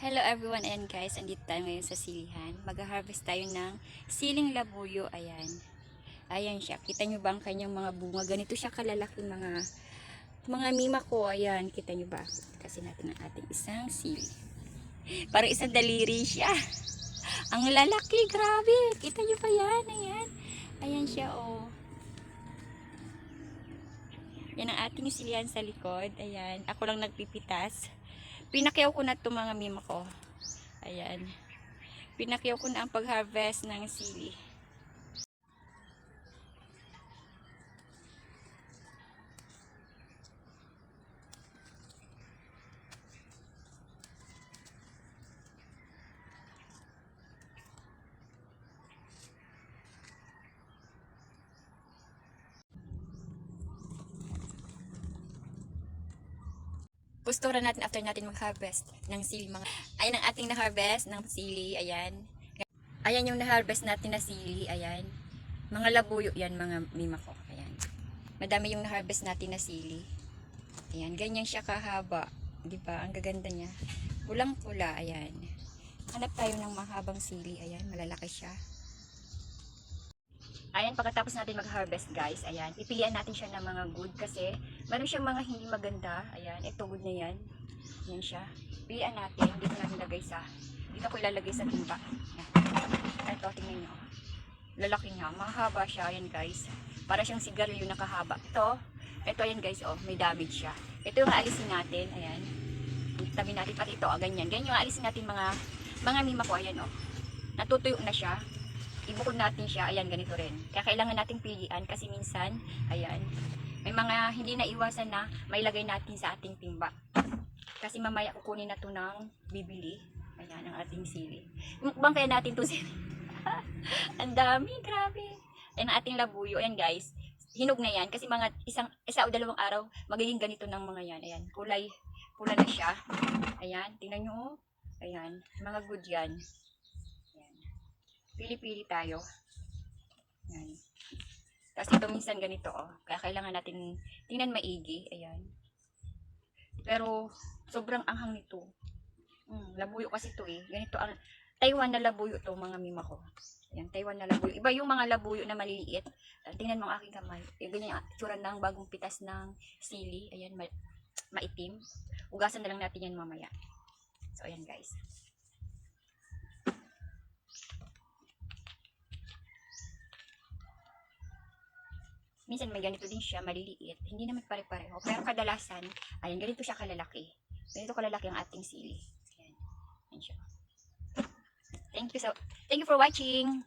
Hello everyone and guys, andito tayo ngayon sa silihan. Mag-harvest tayo ng siling labuyo. Ayan. Ayan siya. Kita nyo ba ang kanyang mga bunga? Ganito siya kalalaki mga mima ko. Ayan. Kita nyo ba? Kasi natin ang ating isang sili. Parang isang daliri siya. Ang lalaki. Grabe. Kita nyo ba yan? Ayan. Ayan siya oh. Yan ang ating silihan sa likod. Ayan. Ako lang nagpipitas. Pinakyaw ko na itong mga mima ko. Ayan. Pinakyaw ko na ang pag-harvest ng sili. Gusturan natin after natin mag-harvest ng sili. Ayan ang ating na-harvest ng sili. Ayan. Ayan yung na-harvest natin na sili. Ayan. Mga labuyo yan, mga mima ko. Ayan. Madami yung na-harvest natin na sili. Ayan. Ganyan siya kahaba. Diba? Ang gaganda niya. Pulang-pula. Ayan. Hanap tayo ng mahabang sili. Ayan. Malalaki siya. Ayan, pagkatapos natin mag-harvest guys, ayan, pipilian natin siya ng mga good kasi meron siyang mga hindi maganda. Ayan, ito good na yan. Ayan siya. Pilian natin, dito natin lagay dito ko ilalagay sa timba. Ayan. Ito, tingnan nyo. Lalaki niya, mahaba siya, ayan guys. Para siyang sigarilyo na kahaba. Ito ayan guys, oh, may damage siya. Ito yung aalisin natin, ayan. Tabi natin, pati ito, ganyan. Ganyan yung aalisin natin mga mima ko, ayan oh. Natutuyo na siya. Ibukod natin siya, ayan, ganito rin. Kaya kailangan nating pilian kasi minsan, ayan, may mga hindi na iwasan na may lagay natin sa ating timba. Kasi mamaya kukunin na ito ng bibili. Ayan, ang ating sili. Mukbang kaya natin ito sili. Ang dami, grabe. Ayan ang ating labuyo, ayan guys. Hinog na yan kasi mga isa o dalawang araw, magiging ganito ng mga yan. Ayan, pula na siya. Ayan, tingnan nyo. Ayan, mga good yan. Pili-pili tayo. Ayan. Tapos ito minsan ganito oh. Kaya kailangan natin tingnan maigi. Ayan. Pero sobrang anghang nito. Labuyo kasi ito eh. Ganito ang Taiwan na labuyo to mga mima ko. Ayan, Taiwan na labuyo. Iba yung mga labuyo na maliliit. Tingnan mo ang aking kamay. Ganyan yung tsura ng bagong pitas ng sili. Ayan, maitim. Ugasan na lang natin yan mamaya. So ayan guys. Minsan may ganito din siya, maliliit. Hindi naman pare-pareho. Pero kadalasan, ayan, ganito siya kalalaki. Ganito kalalaki ang ating sili. Ayan. Ayan siya. Thank you for watching.